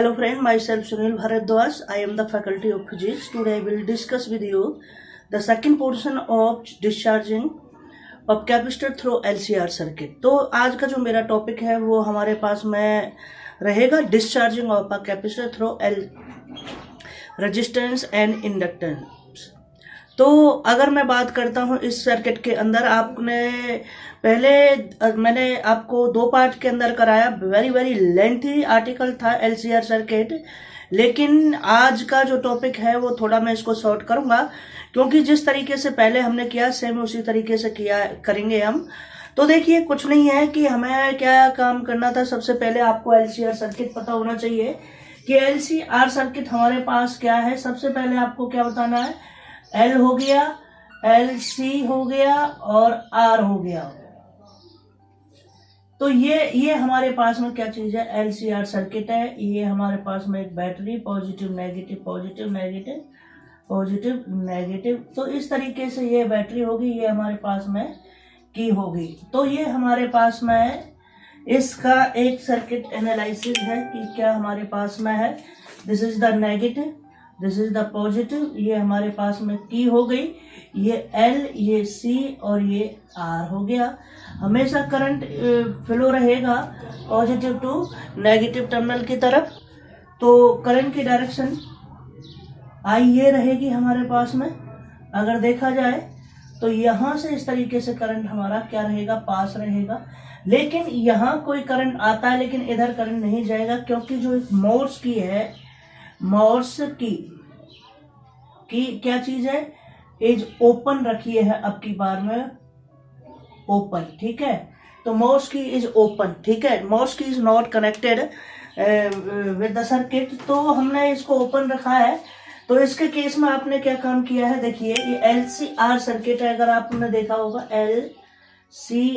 Hello friend, myself Sunil Bharadwaj. I am the faculty of physics. Today I will discuss with you the second portion of discharging of capacitor through LCR circuit. तो आज का जो मेरा topic है वो हमारे पास में रहेगा discharging of a capacitor through resistance and inductance. तो अगर मैं बात करता हूं इस सर्किट के अंदर, मैंने आपको दो पार्ट के अंदर कराया। वेरी लेंथी आर्टिकल था एलसीआर सर्किट, लेकिन आज का जो टॉपिक है वो थोड़ा मैं इसको शॉर्ट करूंगा, क्योंकि जिस तरीके से पहले हमने किया सेम उसी तरीके से करेंगे हम। तो देखिए, कुछ नहीं है कि हमें क्या काम करना था। सबसे पहले आपको एलसीआर सर्किट पता होना चाहिए कि एलसीआर सर्किट हमारे पास क्या है। सबसे पहले आपको क्या बताना है, एल हो गया, एल सी हो गया और आर हो गया। तो ये हमारे पास में क्या चीज है, एलसीआर सर्किट है। ये हमारे पास में एक battery, positive negative positive negative positive negative. तो इस तरीके से ये बैटरी होगी, ये हमारे पास में की होगी। तो ये हमारे पास में इसका एक सर्किट एनालिसिस है कि क्या हमारे पास में है। This is the negative, this is the positive. ये हमारे पास में की हो गई, ये एल, ये सी और ये आर हो गया। हमेशा करंट फ्लो रहेगा पॉजिटिव टू नेगेटिव टर्मिनल की तरफ। तो करंट की डायरेक्शन आई ये रहेगी हमारे पास में। अगर देखा जाए तो यहां से इस तरीके से करंट हमारा क्या रहेगा, पास रहेगा। लेकिन यहां कोई करंट आता है, लेकिन इधर करंट नहीं जाएगा, क्योंकि जो एक मोर्स की है, मोर्स की क्या चीज है, एज ओपन रखी है अब की बार में, ओपन। ठीक है, तो मोर्स की इज ओपन। ठीक है, मोर्स की is not connected with the circuit, तो हमने इसको ओपन रखा है। तो इसके केस में आपने क्या काम किया है, देखिए ये एलसीआर सर्किट है। अगर आपने देखा होगा एलसीआर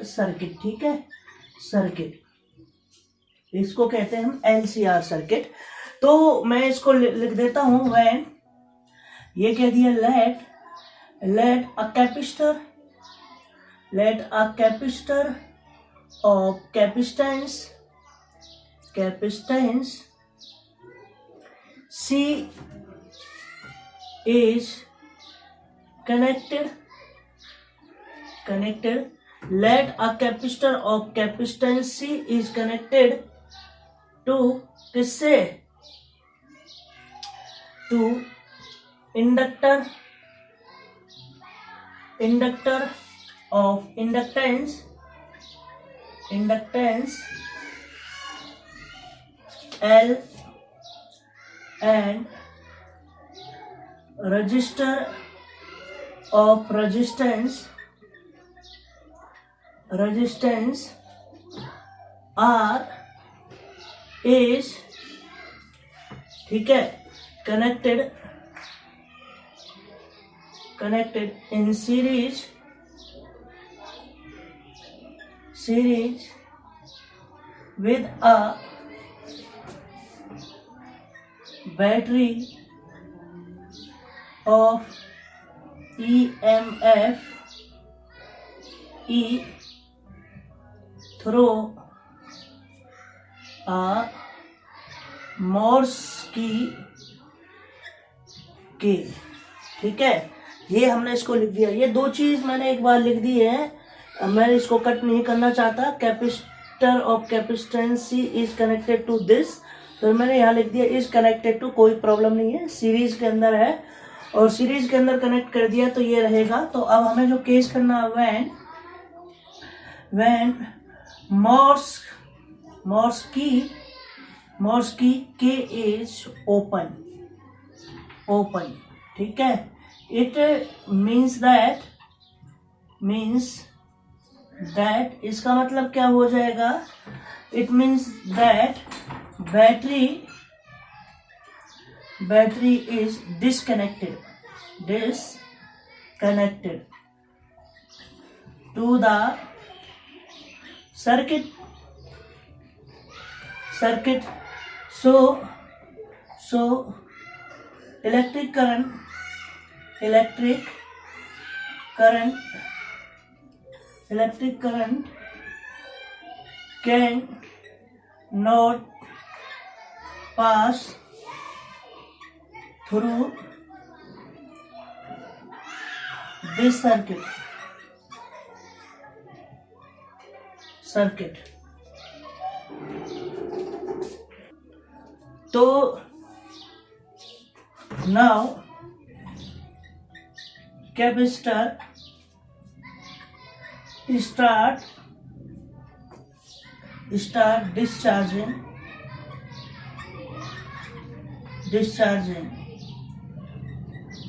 सर्किट, ठीक है, सर्किट इसको कहते हैं हम एलसीआर सर्किट। तो मैं इसको लिख देता हूं, व्हेन, ये कह दिया let a capacitor of capacitance C is connected, let a capacitor of capacitance C is connected to किससे, to inductor of inductance L and resistor of resistance R is, ठीक है, connected in series with a battery of EMF E through a Morse की। ठीक है, ये हमने इसको लिख दिया। ये दो चीज मैंने एक बार लिख दी है, मैं इसको कट नहीं करना चाहता। Capacitor of capacitance C is connected to this, तो मैंने यहाँ लिख दिया इज कनेक्टेड टू, कोई प्रॉब्लम नहीं है, सीरीज के अंदर है और सीरीज के अंदर कनेक्ट कर दिया तो ये रहेगा। तो अब हमें जो केस करना है, व्हेन मोर्स की के इज ओपन। ठीक है, इट मीन्स दैट इसका मतलब क्या हो जाएगा, it means that battery is disconnected to the circuit so electric current can not pass through this circuit. तो now capacitor start discharging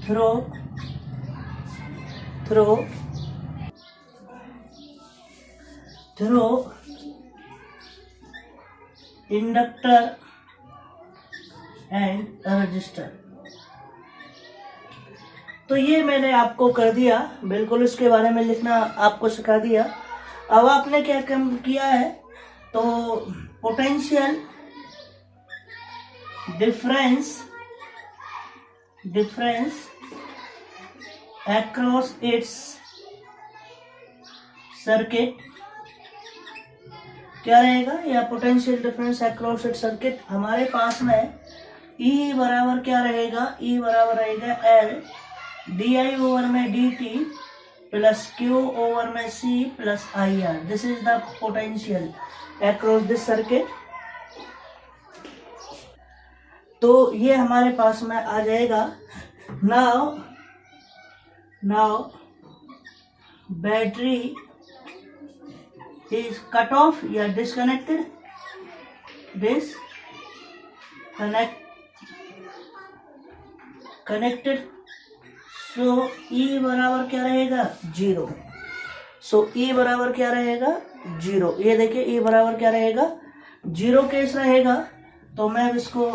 through inductor and resistor. तो ये मैंने आपको कर दिया, बिल्कुल इसके बारे में लिखना आपको सिखा दिया। अब आपने क्या काम किया है, तो potential difference across its circuit क्या रहेगा, या potential difference across its circuit हमारे पास में E बराबर क्या रहेगा, E बराबर रहेगा L di ओवर में dt प्लस Q ओवर में C plus IR. This is the potential across this circuit. तो ये हमारे पास में आ जाएगा. Now battery is cut off या disconnected. सो E बराबर क्या रहेगा, 0. सो E बराबर क्या रहेगा, 0. ये देखिए E बराबर क्या रहेगा, 0 केस रहेगा. तो मैं इसको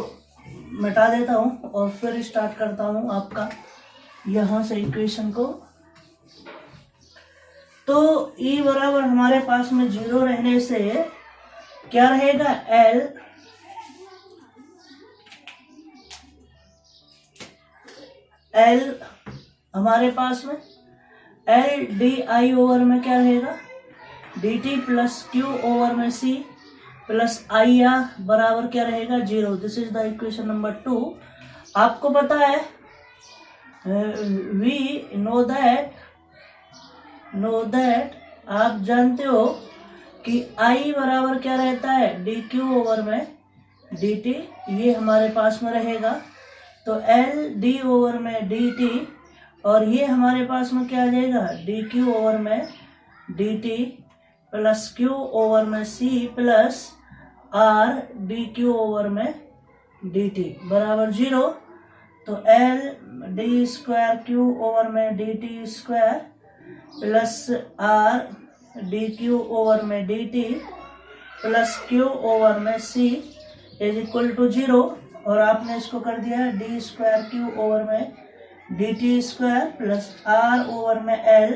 मिटा देता हूं और फिर स्टार्ट करता हूं आपका यहां से इक्वेशन को. तो E बराबर हमारे पास में 0 रहने से क्या रहेगा, L हमारे पास में L di ओवर में क्या रहेगा, dt प्लस Q ओवर में C प्लस IR बराबर क्या रहेगा, 0. This is the equation number 2. आपको पता है, वी नो दैट आप जानते हो कि I बराबर क्या रहता है, dq ओवर में dt. ये हमारे पास में रहेगा. तो L d ओवर में dt और ये हमारे पास में क्या आ जाएगा, dq ओवर में dt प्लस q ओवर में c plus r dq over में dt बराबर 0. तो L d square q over में dt square plus r dq over में dt प्लस q ओवर में c इज इक्वल टू 0. और आपने इसको कर दिया है डी स्क्वायर क्यू ओवर में D T square plus R over में एल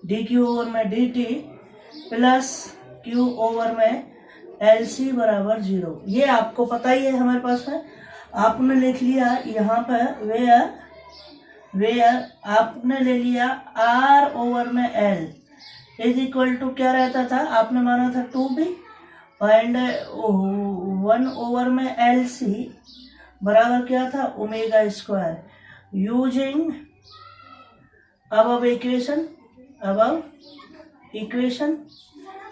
डी क्यू ओवर में D T plus Q over में एल सी बराबर 0. ये आपको पता ही है हमारे पास में. आपने लिख लिया यहाँ पर वेयर आपने ले लिया आर ओवर में एल इज इक्वल टू क्या रहता था, आपने माना था 2b एंड 1 ओवर में एल सी बराबर क्या था, omega square. Using above equation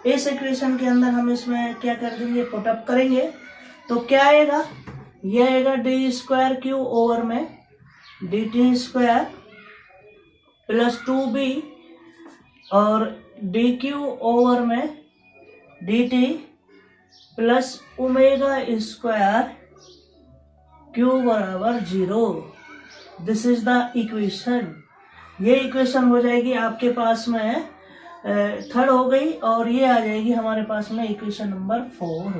इस इक्वेशन के अंदर हम इसमें क्या कर देंगे, पुटअप करेंगे. तो क्या आएगा, ये आएगा डी स्क्वायर क्यू ओवर में D T square plus 2b और डी क्यू ओवर में D T plus omega square Q बराबर 0. This is the equation. ये इक्वेशन हो जाएगी आपके पास में थर्ड हो गई और ये आ जाएगी हमारे पास में इक्वेशन नंबर 4.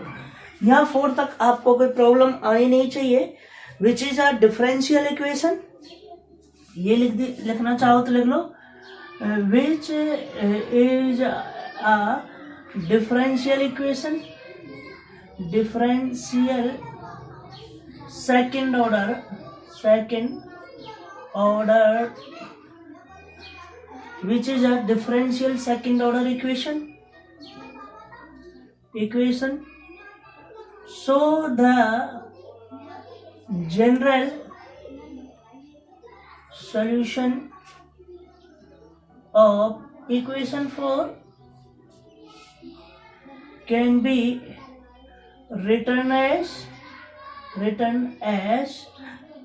यहाँ 4 तक आपको कोई प्रॉब्लम आनी नहीं चाहिए. Which is a differential equation, ये लिखना चाहो तो लिख लो. Which is a differential equation, differential second order which is a differential second order equation So the general solution of equation 4 can be written as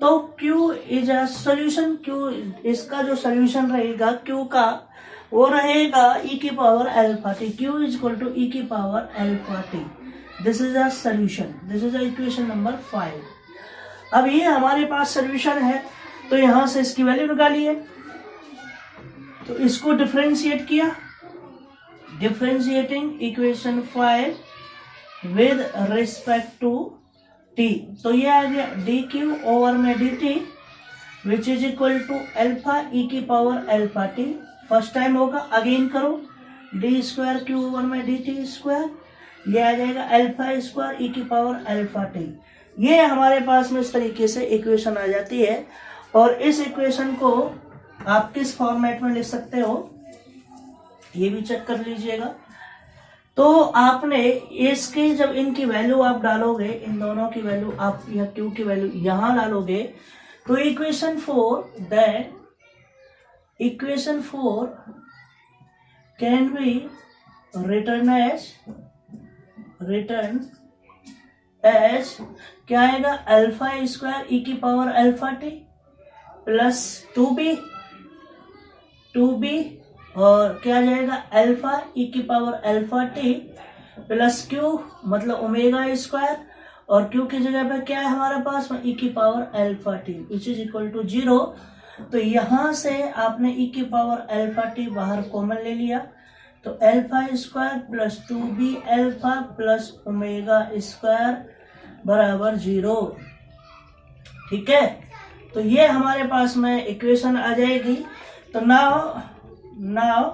तो Q is a solution. Q इसका जो solution रहेगा Q का वो रहेगा e की power alpha T. Q is equal to e की power alpha T. This is a solution, this is a equation number 5। अब ये हमारे पास सोल्यूशन है तो यहां से इसकी वैल्यू निकालिए। तो इसको डिफरेंशिएट किया, differentiating equation 5 with respect to t. तो ये आ गया डी क्यू ओवर में D t which is equal to alpha e की power alpha t. First time होगा, अगेन करो, डी स्क्वायर क्यू ओवर में डी टी स्क्वायर, ये आ जाएगा अल्फा स्क्वायर ई की पावर अल्फा टी। ये हमारे पास में इस तरीके से इक्वेशन आ जाती है। और इस इक्वेशन को आप किस फॉर्मेट में लिख सकते हो ये भी चेक कर लीजिएगा। तो आपने इसकी जब इनकी वैल्यू आप डालोगे, इन दोनों की वैल्यू आप या क्यू की वैल्यू यहां डालोगे तो equation 4 can be return as क्या आएगा, अल्फा स्क्वायर ई की power alpha T plus 2b और क्या जाएगा अल्फा ई की power alpha T plus Q मतलब ओमेगा स्क्वायर, और क्यू की जगह पे क्या है हमारे पास में ई की power alpha T which is equal to 0। तो यहां से आपने ई की पावर अल्फा टी बाहर कॉमन ले लिया तो alpha square plus 2b alpha plus omega square बराबर 0। ठीक है, तो ये हमारे पास में इक्वेशन आ जाएगी। तो नाउ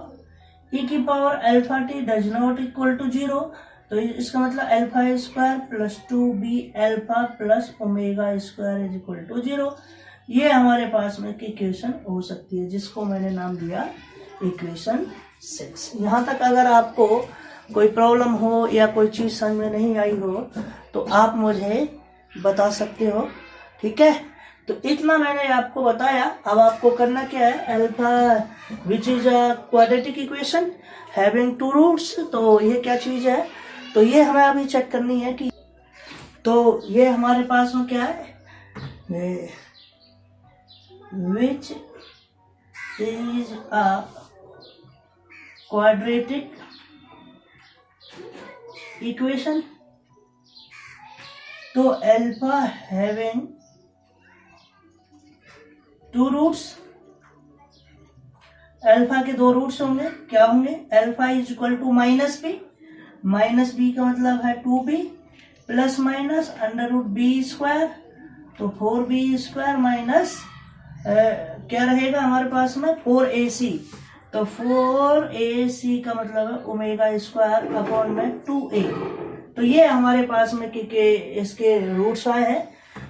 ई की power alpha T does not equal to 0, तो इसका मतलब alpha square plus 2b alpha plus omega square is equal to 0। ये हमारे पास में इक्वेशन हो सकती है जिसको मैंने नाम दिया इक्वेशन 6। यहाँ तक अगर आपको कोई प्रॉब्लम हो या कोई चीज समझ में नहीं आई हो तो आप मुझे बता सकते हो। ठीक है, तो इतना मैंने आपको बताया। अब आपको करना क्या है, alpha which is a quadratic equation having 2 roots. तो ये क्या चीज है, तो ये हमें अभी चेक करनी है कि तो ये हमारे पास में क्या है, which is a quadratic equation. तो अल्फा हैविंग 2 रूट्स, अल्फा के 2 रूट्स होंगे, क्या होंगे, alpha is equal to minus B का मतलब है 2b plus minus under root B square, तो 4b स्क्वायर माइनस क्या रहेगा हमारे पास में 4ac, तो 4ac का मतलब है ओमेगा स्क्वायर अपॉन में 2a। तो ये हमारे पास में के इसके रूट्स आए हैं।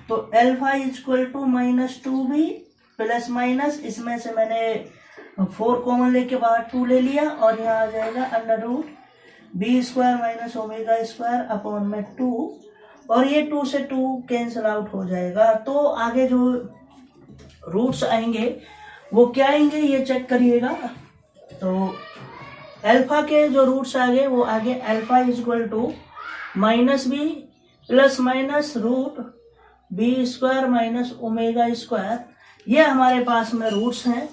तो alpha is equal to minus 2b plus minus, इसमें से मैंने 4 कॉमन लेके बाहर 2 ले लिया और यहाँ आ जाएगा under root B square minus omega square upon में 2, और ये 2 से 2 कैंसिल आउट हो जाएगा। तो आगे जो रूट्स आएंगे वो क्या आएंगे ये चेक करिएगा। तो अल्फा के जो रूट्स आगे वो आगे alpha is equal to minus B plus minus root B square minus omega square, ये हमारे पास में रूट्स हैं।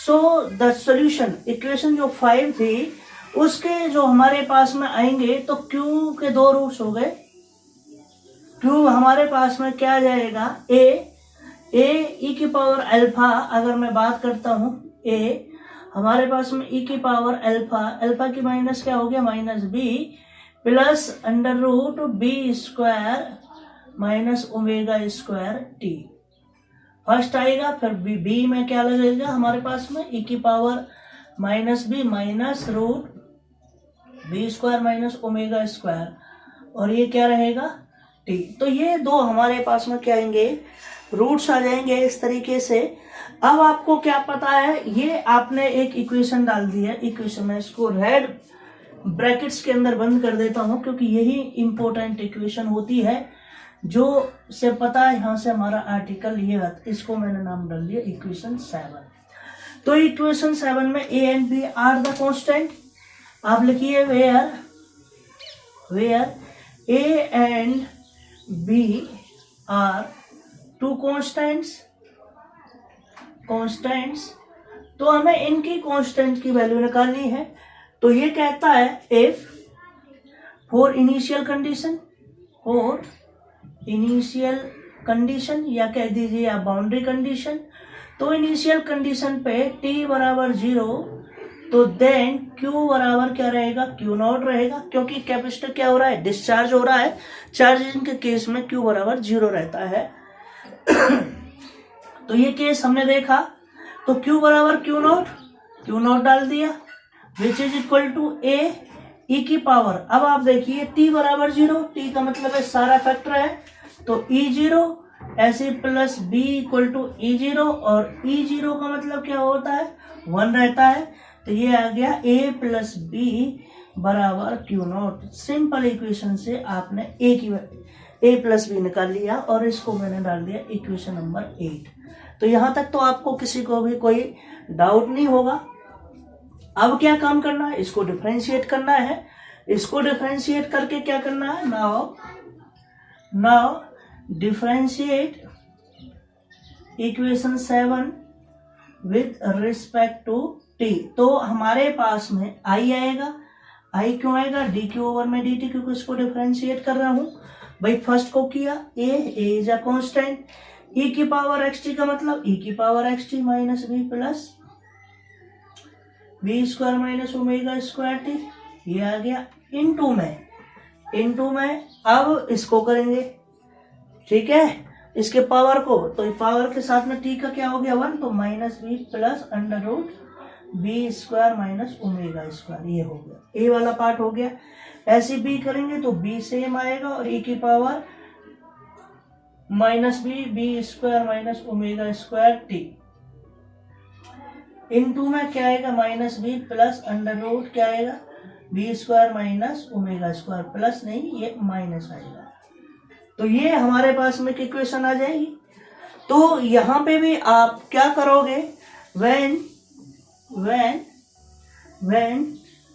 सो द सॉल्यूशन इक्वेशन जो 5 थी उसके जो हमारे पास में आएंगे तो Q के 2 रूट्स हो गए। Q हमारे पास में क्या जाएगा, ए ई की पावर अल्फा, अगर मैं बात करता हूं ए हमारे पास में ई की पावर अल्फा की माइनस क्या हो गया minus B plus under root B square minus omega square t first आएगा। फिर बी में क्या लगेगा हमारे पास में ई की power minus b minus root B square minus omega square, और ये क्या रहेगा टी। तो ये 2 हमारे पास में क्या आएंगे, रूट्स आ जाएंगे इस तरीके से। अब आपको क्या पता है, ये आपने एक इक्वेशन डाल दी है, इक्वेशन में इसको रेड ब्रैकेट्स के अंदर बंद कर देता हूं, क्योंकि यही इंपॉर्टेंट इक्वेशन होती है जो से पता है यहां से हमारा आर्टिकल ये है। इसको मैंने नाम डाल दिया इक्वेशन 7। तो इक्वेशन 7 में a and b are the constant. आप लिखिए where a and b are two constants. तो हमें इनकी कांस्टेंट की वैल्यू निकालनी है। तो ये कहता है इफ फॉर इनिशियल कंडीशन या कह दीजिए आप बाउंड्री कंडीशन। तो इनिशियल कंडीशन पे t बराबर 0, तो देन q बराबर क्या रहेगा, Q नॉट रहेगा, क्योंकि कैपेसिटर क्या हो रहा है, डिस्चार्ज हो रहा है। चार्जिंग के केस में q बराबर 0 रहता है। तो ये केस हमने देखा, तो q बराबर Q नॉट डाल दिया, which is equal to a e की पावर। अब आप देखिए t बराबर 0, t का मतलब है सारा फैक्टर है, तो E0 ऐसे plus b equal to E0, और E0 का मतलब क्या होता है, 1 रहता है। तो ये आ गया a प्लस बी बराबर Q नॉट। सिंपल इक्वेशन से आपने a प्लस बी निकाल लिया, और इसको मैंने डाल दिया इक्वेशन नंबर 8। तो यहां तक तो आपको किसी को भी कोई डाउट नहीं होगा। अब क्या काम करना है, इसको डिफरेंशिएट करना है। इसको डिफरेंशिएट करके क्या करना है, now differentiate equation 7 with respect to t। तो हमारे पास में i आएगा। i क्यों आएगा, dq ओवर में dt, क्योंकि इसको डिफरेंशिएट कर रहा हूं। भाई फर्स्ट को किया a is a constant, e की पावर xt का मतलब e की power xt minus b plus b square minus omega square t. ये आ गया इनटू में अब इसको करेंगे, ठीक है, इसके पावर को। तो पावर के साथ में टी का क्या हो गया 1, तो minus B plus under root B square minus omega square. ये हो गया ए वाला पार्ट हो गया। ऐसे बी करेंगे तो बी सेम आएगा, और ए की power minus b square minus omega square t. Into में क्या आएगा, minus B plus under root क्या आएगा, b square minus omega square, plus नहीं ये माइनस आएगा। तो ये हमारे पास में इक्वेशन आ जाएगी। तो यहां पे भी आप क्या करोगे, व्हेन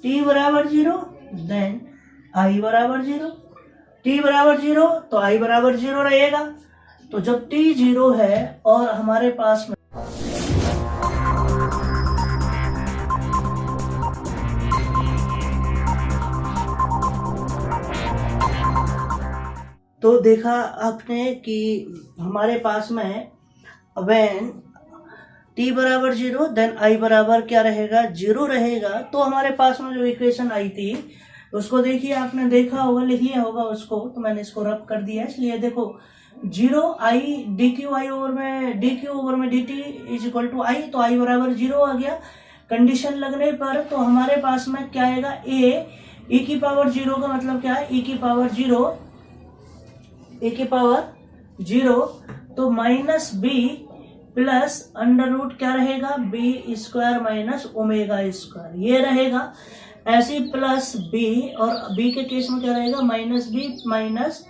t बराबर 0 देन i बराबर 0। t बराबर 0 तो i बराबर 0 रहेगा। तो जब t 0 है और हमारे पास में तो देखा आपने कि हमारे पास में व्हेन t बराबर 0 देन i बराबर क्या रहेगा, 0 रहेगा। तो हमारे पास में जो इक्वेशन आई थी उसको देखिए, आपने देखा होगा, लिख लिया होगा उसको, तो मैंने इसको रब कर दिया। इसलिए देखो 0 i dq ओवर में dt is equal to i, तो i बराबर 0 आ गया। कंडीशन लगने पर तो हमारे पास में क्या आएगा, e की पावर 0 का मतलब क्या है, e की पावर 0, तो minus b plus under root क्या रहेगा, b square minus omega square, ये रहेगा। ऐसे प्लस b, और b के केस में क्या रहेगा, minus b minus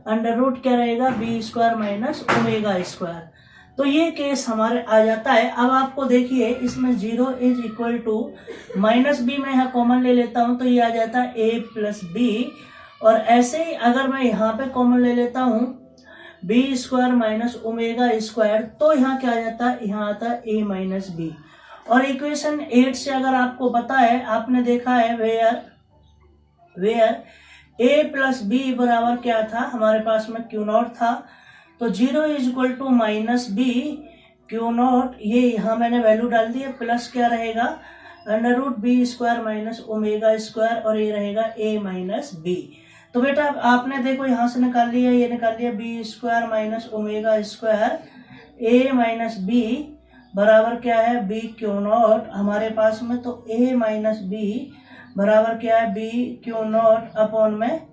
under root क्या रहेगा, b square minus omega square. तो ये केस हमारे आ जाता है। अब आपको देखिए इसमें 0 is equal to minus b में यहाँ कॉमन ले लेता हूं, तो ये आ जाता है a प्लस बी। और ऐसे ही अगर मैं यहाँ पे कॉमन ले लेता हूं b square minus omega square, तो यहाँ क्या आ जाता है, यहाँ आता है a माइनस बी। और इक्वेशन 8 से अगर आपको पता है, आपने देखा है वेयर a प्लस बी बराबर क्या था, हमारे पास में क्यू नॉट था। तो 0 is equal to minus b q naught, ये यहाँ मैंने वैल्यू डाल दी है, प्लस क्या रहेगा, under root B square minus omega square, और ये रहेगा a माइनस बी। तो बेटा आपने देखो यहाँ से निकाल लिया, ये निकाल लिया b square minus omega square a minus b बराबर क्या है, बी क्यू नॉट हमारे पास में। तो a माइनस बी बराबर क्या है, बी क्यू नॉट अपॉन में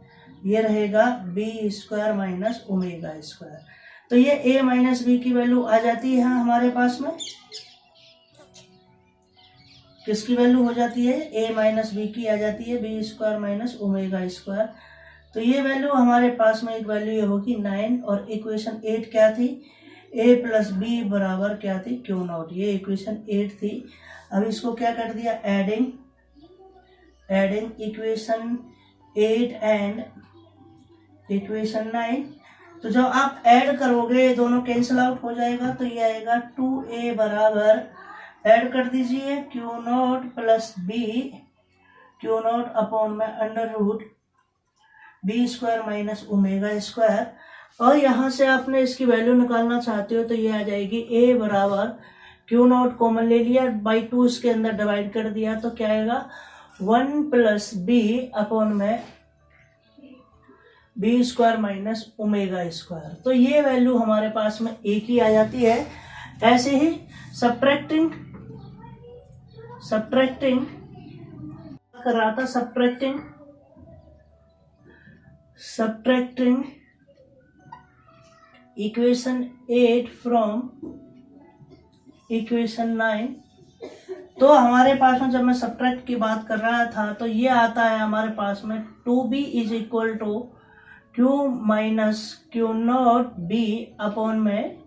ये रहेगा b square minus omega square. तो ये a माइनस बी की वैल्यू आ जाती है हमारे पास में। किसकी वैल्यू हो जाती है, a माइनस बी की आ जाती है, b square minus omega square. तो ये वैल्यू हमारे पास में एक वैल्यू ये होगी 9 और इक्वेशन 8 क्या थी, a प्लस बी बराबर क्या थी, क्यू नॉट। ये इक्वेशन 8 थी। अब इसको क्या कर दिया, एडिंग इक्वेशन 8 एंड इक्वेशन 9। तो जब आप ऐड करोगे ये दोनों कैंसिल आउट हो जाएगा, तो ये आएगा 2a बराबर, ऐड कर दीजिए, q naught plus b, q naught upon में under root B square minus omega square. और यहाँ से आपने इसकी वैल्यू निकालना चाहते हो तो ये आ जाएगी a बराबर, क्यू नॉट कॉमन ले लिया, बाई 2 इसके अंदर डिवाइड कर दिया, तो क्या आएगा 1 प्लस बी अपॉन में b square minus omega square. तो ये वैल्यू हमारे पास में एक ही आ जाती है। ऐसे ही सब्ट्रैक्टिंग कर रहा था, सब्ट्रैक्टिंग इक्वेशन 8 फ्रॉम इक्वेशन 9। तो हमारे पास में जब मैं सब्ट्रैक्ट की बात कर रहा था तो ये आता है हमारे पास में 2b is equal to q minus q naught b upon में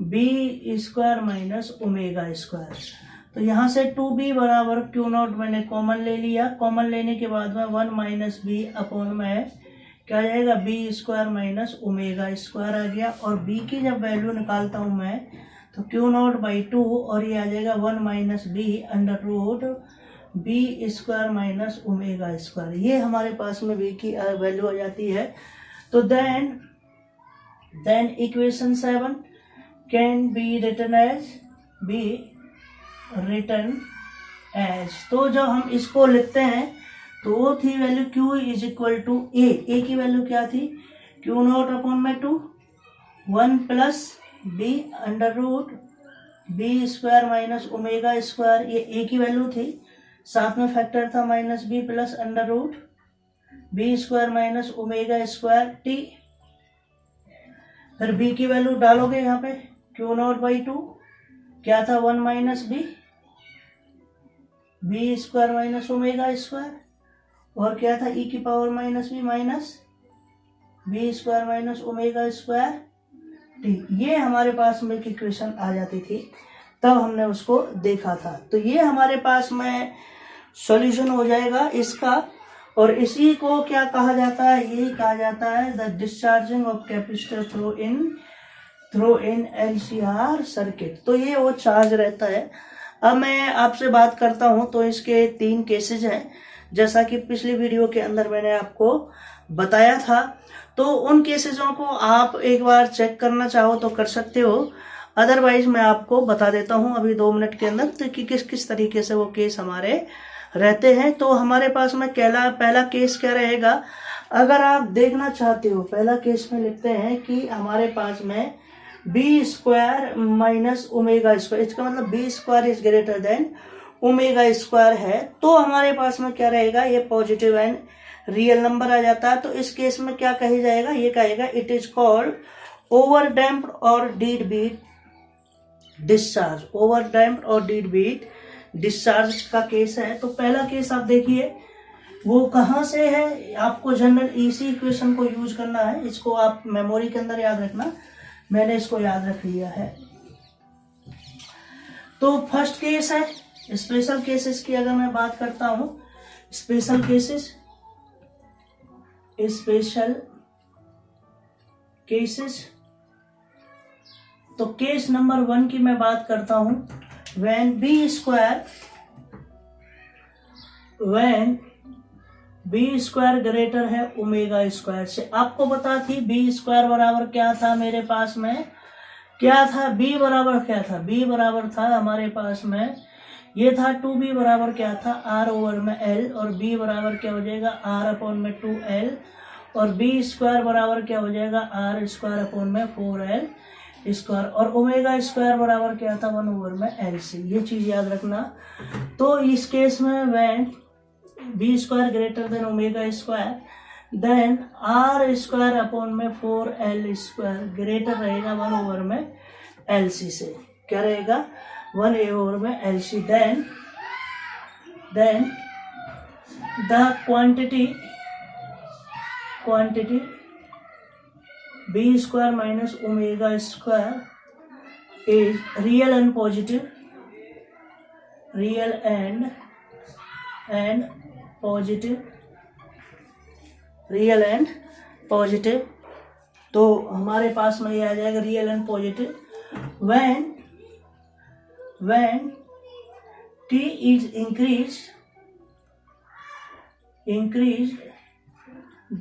b square minus omega square. तो यहाँ से 2b बराबर क्यू नॉट मैंने कॉमन ले लिया, कॉमन लेने के बाद में 1 माइनस बी अपॉन में क्या जाएगा, b square minus omega square आ गया। और b की जब वैल्यू निकालता हूँ मैं तो क्यू नॉट बाई 2 और ये आ जाएगा 1 minus b under root B square minus omega square. ये हमारे पास में b की वैल्यू आ जाती है। तो then equation 7 can be written as, तो जब हम इसको लिखते हैं तो वो थी value q is equal to a की वैल्यू क्या थी, क्यू नॉट अपॉन में 2 1 plus b under root B square minus omega square, ये a की वैल्यू थी। साथ में फैक्टर था minus B plus under root B square minus omega square t. फिर b की वैल्यू डालोगे यहाँ पे, क्यू नॉट बाई 2 क्या था 1 minus b square minus omega square, और क्या था e की power minus b square minus omega square t. ये हमारे पास में एक इक्वेशन आ जाती थी, तब हमने उसको देखा था। तो ये हमारे पास में सॉल्यूशन हो जाएगा इसका। और इसी को क्या कहा जाता है, यही कहा जाता है the discharging of capacitor through in LCR circuit. तो ये वो चार्ज रहता है। अब मैं आपसे बात करता हूं तो इसके 3 केसेज हैं, जैसा कि पिछली वीडियो के अंदर मैंने आपको बताया था। तो उन केसेजों को आप एक बार चेक करना चाहो तो कर सकते हो, अदरवाइज मैं आपको बता देता हूं अभी 2 मिनट के अंदर तो कि किस किस तरीके से वो केस हमारे रहते हैं। तो हमारे पास में पहला केस क्या रहेगा, अगर आप देखना चाहते हो, पहला केस में लिखते हैं कि हमारे पास में b square minus omega square, इसका मतलब b square is greater than omega square है। तो हमारे पास में क्या रहेगा, ये पॉजिटिव एंड रियल नंबर आ जाता है। तो इस केस में क्या कही जाएगा, ये कहेगा it is called over damped और dead beat discharge. Over damped और डीड बीट डिस्चार्ज का केस है। तो पहला केस आप देखिए वो कहाँ से है, आपको जनरल इसी इक्वेशन को यूज करना है। इसको आप मेमोरी के अंदर याद रखना, मैंने इसको याद रख लिया है। तो फर्स्ट केस है स्पेशल केसेस की। अगर मैं बात करता हूं स्पेशल केसेस, तो केस नंबर 1 की मैं बात करता हूं, when b स्क्वायर ग्रेटर है ओमेगा स्क्वायर से। आपको पता थी b स्क्वायर बराबर क्या था, मेरे पास में क्या था, b बराबर क्या था, b बराबर था हमारे पास में ये था 2b बराबर क्या था r ओवर में l, और b बराबर क्या हो जाएगा r अपॉन में 2l, और b स्क्वायर बराबर क्या हो जाएगा r स्क्वायर अपॉन में 4l स्क्वायर, और ओमेगा स्क्वायर बराबर क्या था 1 ओवर में एल सी। ये चीज याद रखना। तो इस केस में when b square greater than omega square then r square upon में 4l स्क्वायर ग्रेटर रहेगा 1 ओवर में एल सी से। क्या रहेगा 1 ओवर में l c. Then then the quantity b square minus omega square is real and positive, real and positive, real and positive। तो हमारे पास में ये आ जाएगा real and positive when t is increased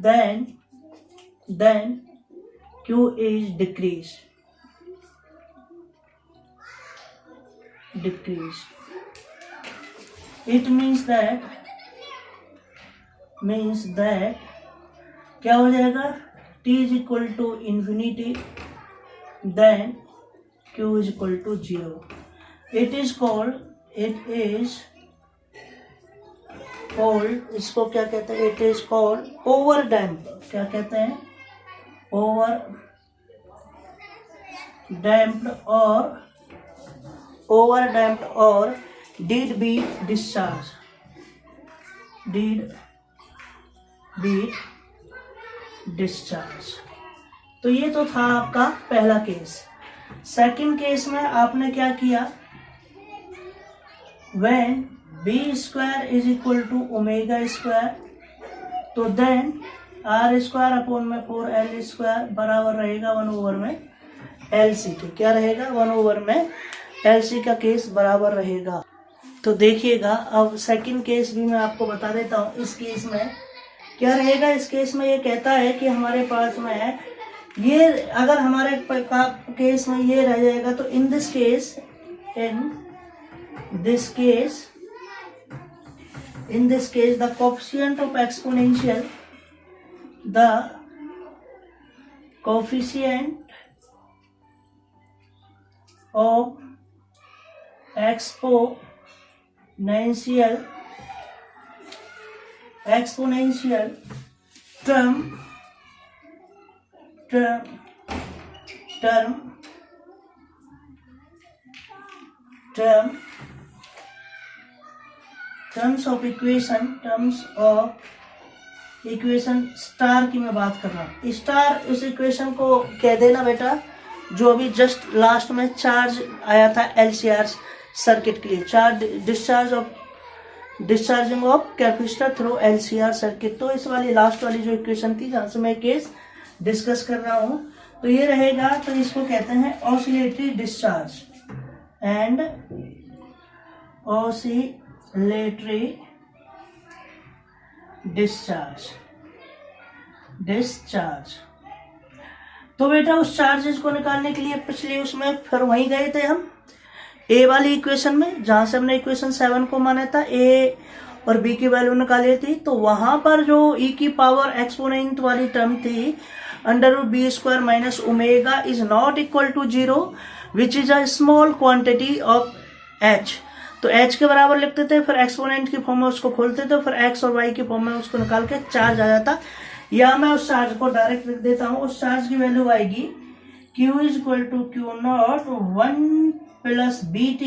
then q is decreased। It means that क्या हो जाएगा, t is equal to infinity then q is equal to 0। it is called इसको क्या कहते हैं, it is called over damped। क्या कहते हैं, over damped or dead beat discharge। तो ये तो था आपका पहला केस। सेकंड केस में आपने क्या किया, when b square is equal to omega square तो then r square अपॉन में 4l square बराबर रहेगा 1 में LC के। क्या रहेगा, 1 में LC का केस बराबर रहेगा। तो देखिएगा अब सेकंड केस भी मैं आपको बता देता हूँ। इस केस में क्या रहेगा, इस केस में ये कहता है कि हमारे पास में ये अगर हमारे केस में ये रह जाएगा तो in this case the coefficient of exponential exponential terms of equation star की मैं बात कर रहा हूँ। स्टार इस इक्वेशन को कह देना बेटा जो अभी जस्ट लास्ट में चार्ज आया था LCR सर्किट के लिए, discharging of capacitor through LCR circuit. तो इस वाली लास्ट वाली जो इक्वेशन थी जहां से मैं केस डिस्कस कर रहा हूं तो ये रहेगा। तो इसको कहते हैं oscillatory discharge and oscillatory discharge. तो बेटा उस चार्जेस को निकालने के लिए पिछले उसमें फिर वहीं गए थे हम ए वाली इक्वेशन में, जहां से हमने इक्वेशन 7 को माना था, ए और बी की वैल्यू निकाली थी। तो वहां पर जो ई की पावर एक्सपोनेंट वाली टर्म थी √b square minus omega is not equal to 0 which is a small quantity of h। तो h के बराबर लिखते थे, फिर एक्सपोनेंट की फॉर्म में उसको खोलते थे, फिर x और y की फॉर्म में उसको निकाल के चार्ज आ जाता। या मैं उस चार्ज को डायरेक्ट लिख देता हूं। उस चार्ज की वैल्यू आएगी q is equal to Q0 1 प्लस BT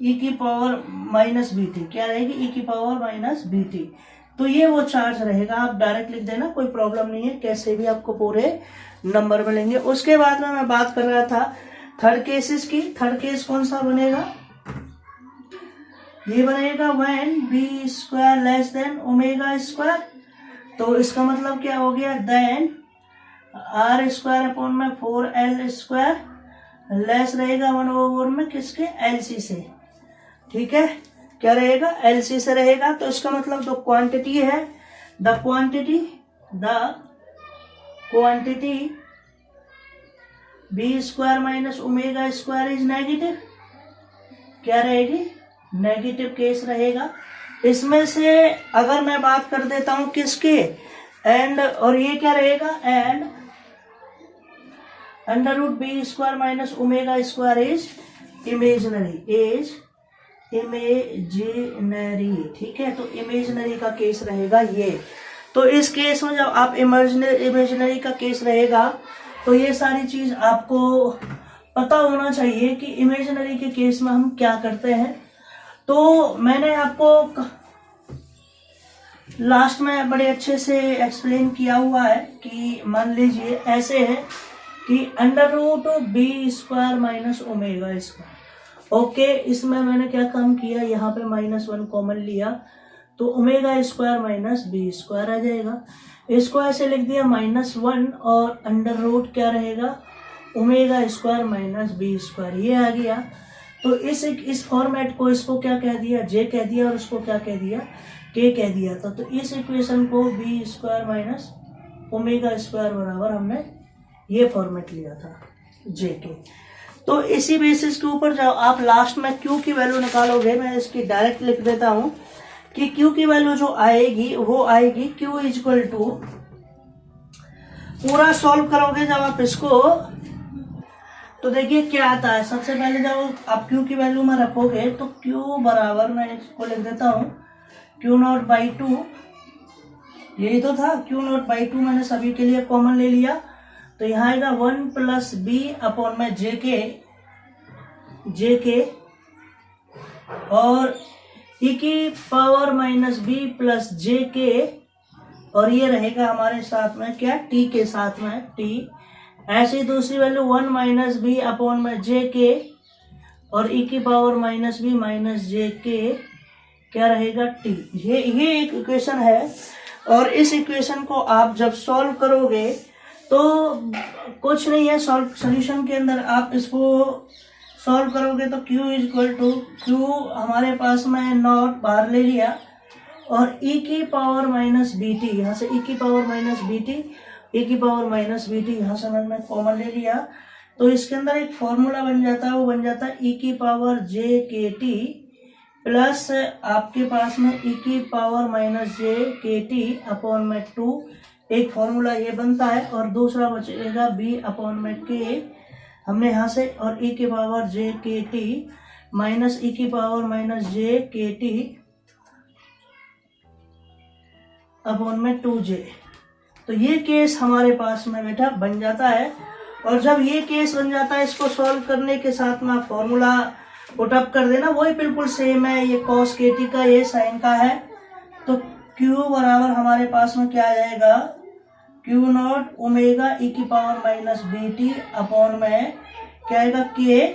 e की पावर माइनस BT। क्या रहेगी, e की पावर माइनस BT। तो ये वो चार्ज रहेगा। आप डायरेक्ट लिख देना, कोई प्रॉब्लम नहीं है, कैसे भी आपको पूरे नंबर मिलेंगे। उसके बाद में मैं बात कर रहा था थर्ड केसेस की। थर्ड केस कौन सा बनेगा, ये बनेगा when b square less than omega square. तो इसका मतलब क्या हो गया, देन r स्क्वायर अपॉन में 4l स्क्वायर लेस रहेगा 1/4 में किसके, LC से। ठीक है, क्या रहेगा, LC से रहेगा। तो इसका मतलब जो क्वांटिटी है, the quantity b square minus omega square is negative. क्या रहेगी, नेगेटिव केस रहेगा। इसमें से अगर मैं बात कर देता हूं किसके, एंड, और ये क्या रहेगा, and √b square minus omega square is imaginary, ठीक है। तो इमेजिनरी का केस रहेगा ये। तो इस केस में जब आप इमेजिनरी का केस रहेगा तो ये सारी चीज आपको पता होना चाहिए कि इमेजिनरी के केस में हम क्या करते हैं। तो मैंने आपको लास्ट में बड़े अच्छे से एक्सप्लेन किया हुआ है कि मान लीजिए ऐसे है कि under root B square minus omega square. Okay, इसमें मैंने क्या काम किया, यहाँ पे -1 कॉमन लिया तो omega square minus b square आ जाएगा। इसको ऐसे लिख दिया -1 और अंडर रूट क्या रहेगा, omega square minus b square, ये आ गया। तो इस फॉर्मेट को इसको क्या कह दिया, जे कह दिया, और इसको क्या कह दिया, के कह दिया था। तो इस इक्वेशन को b square minus omega square बराबर हमने ये फॉर्मेट लिया था जे के। तो इसी बेसिस के ऊपर जब आप लास्ट में क्यू की वैल्यू निकालोगे, मैं इसकी डायरेक्ट लिख देता हूं कि क्यू की वैल्यू जो आएगी वो आएगी क्यू इक्वल टू, पूरा सॉल्व करोगे जब आप इसको तो देखिए क्या आता है। सबसे पहले जब आप क्यू की वैल्यू में रखोगे तो क्यू बराबर, मैं इसको लिख देता हूं क्यू नॉट बाई 2, यही तो था क्यू नॉट बाई 2, मैंने सभी के लिए कॉमन ले लिया। तो यहाँ आएगा 1 प्लस बी अपॉन में जे के और ई की पावर माइनस बी प्लस जे के, और ये रहेगा हमारे साथ में क्या, टी के साथ में टी। ऐसी दूसरी वैल्यू 1 माइनस बी अपॉन में जे के और ई की पावर माइनस बी माइनस जे के क्या रहेगा, टी। ये एक इक्वेशन है। और इस इक्वेशन को आप जब सॉल्व करोगे तो कुछ नहीं है, सॉल्यूशन के अंदर आप इसको सॉल्व करोगे तो q इक्वल टू क्यू हमारे पास में नॉट बाहर ले लिया और e की पावर माइनस बी टी, यहाँ से e की power minus b t, e की पावर माइनस बी टी यहाँ से मैंने कॉमन ले लिया। तो इसके अंदर एक फॉर्मूला बन जाता है, वो बन जाता है e की पावर जे के टी प्लस आपके पास में e की पावर माइनस जे के टी अपॉन में 2, एक फॉर्मूला ये बनता है। और दूसरा बचेगा b अपॉन में के हमने यहाँ से, और e की पावर जे के टी माइनस e की पावर माइनस जे के टी अपॉन में 2j। तो ये केस हमारे पास में बेटा बन जाता है। और जब ये केस बन जाता है, इसको सॉल्व करने के साथ में फॉर्मूला पुटअप कर देना, वही बिल्कुल सेम है, ये कॉस के टी का, ये साइन का है। तो Q बराबर हमारे पास में क्या आ जाएगा, क्यू नॉट ओमेगा ई की power minus b t upon में क्या आएगा, के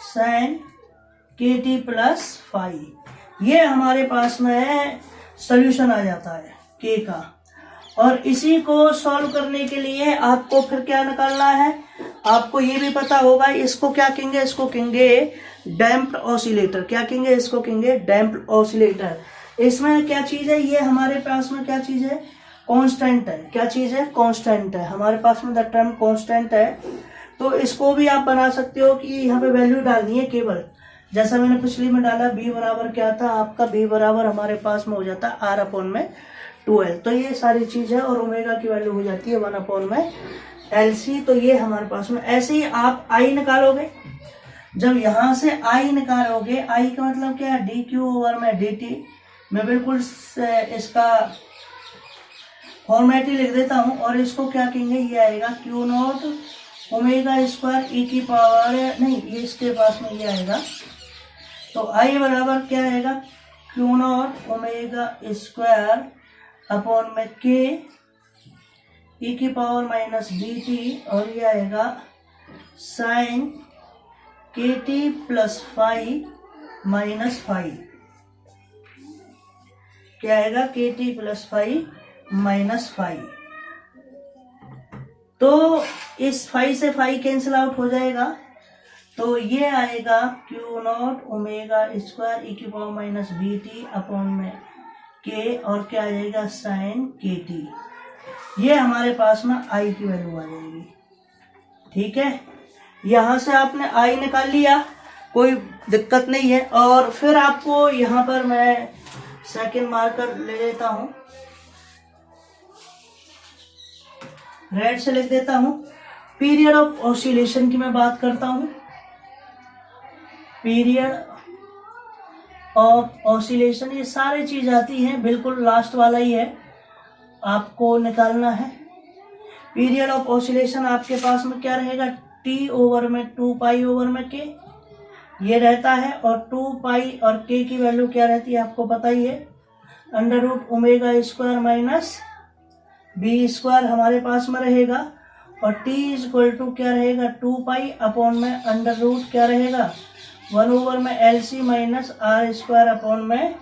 साइन के टी प्लस फाइव। ये हमारे पास में सॉल्यूशन आ जाता है के का। और इसी को सॉल्व करने के लिए आपको फिर क्या निकालना है, आपको ये भी पता होगा, इसको क्या कहेंगे, इसको कहेंगे डैम्प्ड ऑसिलेटर। क्या कहेंगे, इसको कहेंगे डैम्प्ड ऑसिलेटर। इसमें क्या चीज है, ये हमारे पास में क्या चीज है, कांस्टेंट है। क्या चीज है, कांस्टेंट है हमारे पास में, द टर्म कांस्टेंट है। तो इसको भी आप बना सकते हो कि यहाँ पे वैल्यू डालनी है केवल, जैसा मैंने पिछली में डाला, b बराबर क्या था आपका, b बराबर हमारे पास में हो जाता है r अपॉन में 2l। तो ये सारी चीज है। और ओमेगा की वैल्यू हो जाती है 1 अपॉन में LC। तो ये हमारे पास में, ऐसे ही आप I निकालोगे। जब यहां से I निकालोगे, I का मतलब क्या है, dq ओवर में dt। मैं बिल्कुल इसका फॉर्मेट ही लिख देता हूं। और इसको क्या कहेंगे, ये आएगा q naught omega square e की पावर, नहीं ये इसके पास में ये आएगा। तो I बराबर क्या आएगा, q naught omega square upon में के ई की पावर माइनस बी टी, और ये आएगा साइन के T plus five minus five. क्या आएगा, के T plus five minus five. तो इस फाइव से फाइव कैंसिल आउट हो जाएगा। तो ये आएगा q naught omega square e की power minus b t upon में के, और क्या आ जाएगा, साइन के टी। ये हमारे पास में आई की वैल्यू आ जाएगी। ठीक है, यहां से आपने आई निकाल लिया, कोई दिक्कत नहीं है। और फिर आपको यहां पर मैं सेकंड मार्कर ले लेता हूं, रेड से लिख देता हूं। पीरियड ऑफ ऑसिलेशन की मैं बात करता हूं। पीरियड ऑफ ऑसिलेशन, ये सारी चीज आती है, बिल्कुल लास्ट वाला ही है, आपको निकालना है। पीरियड ऑफ ऑसिलेशन आपके पास में क्या रहेगा, टी ओवर में 2 पाई ओवर में के, ये रहता है, और 2 पाई और k की वैल्यू क्या रहती है आपको पता ही है, under root omega square minus b square हमारे पास में रहेगा, और t इक्वल टू क्या रहेगा 2 पाई अपॉन में अंडर रूट क्या रहेगा 1 ओवर में LC minus r square upon में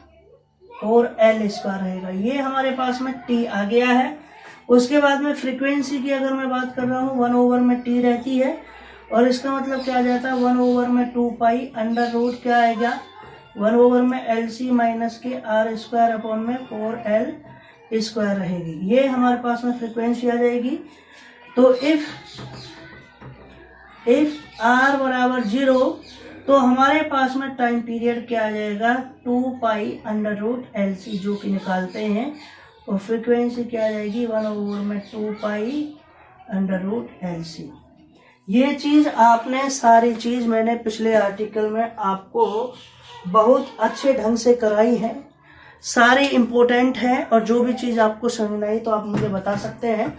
4l स्क्वायर रहेगा। ये हमारे पास में t आ गया है। उसके बाद में फ्रीक्वेंसी की अगर मैं बात कर रहा हूँ 1 ओवर में t रहती है, और इसका मतलब क्या आ जाता है 1 ओवर में 2 पाई अंडर रूट क्या आएगा 1 ओवर में LC माइनस के r स्क्वायर अपॉन में 4l स्क्वायर रहेगी। ये हमारे पास में फ्रीक्वेंसी आ जाएगी। तो इफ r बराबर 0 तो हमारे पास में टाइम पीरियड क्या आ जाएगा 2 पाई अंडर रूट LC जो कि निकालते हैं, और फ्रीक्वेंसी क्या आ जाएगी 1 ओवर में 2 पाई अंडर रूट LC। ये चीज़ आपने सारी चीज़ मैंने पिछले आर्टिकल में आपको बहुत अच्छे ढंग से कराई है, सारी इम्पोर्टेंट है, और जो भी चीज़ आपको समझ नहीं तो आप मुझे बता सकते हैं।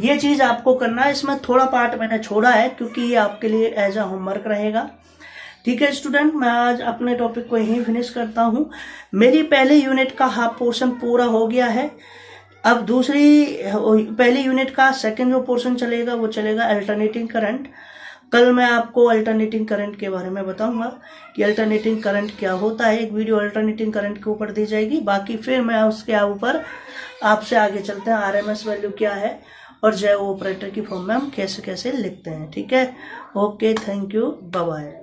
ये चीज़ आपको करना है। इसमें थोड़ा पार्ट मैंने छोड़ा है क्योंकि ये आपके लिए एज अ होमवर्क रहेगा। ठीक है स्टूडेंट, मैं आज अपने टॉपिक को यहीं फिनिश करता हूँ। मेरी पहले यूनिट का हाफ पोर्शन पूरा हो गया है। अब पहली यूनिट का सेकंड जो पोर्शन चलेगा वो चलेगा अल्टरनेटिंग करंट। कल मैं आपको अल्टरनेटिंग करंट के बारे में बताऊंगा कि अल्टरनेटिंग करंट क्या होता है। एक वीडियो अल्टरनेटिंग करंट के ऊपर दी जाएगी। बाकी फिर मैं उसके ऊपर आपसे आगे चलते हैं, RMS वैल्यू क्या है और जय ऑपरेटर की फॉर्म में हम कैसे कैसे लिखते हैं। ठीक है, okay, thank you, bye bye.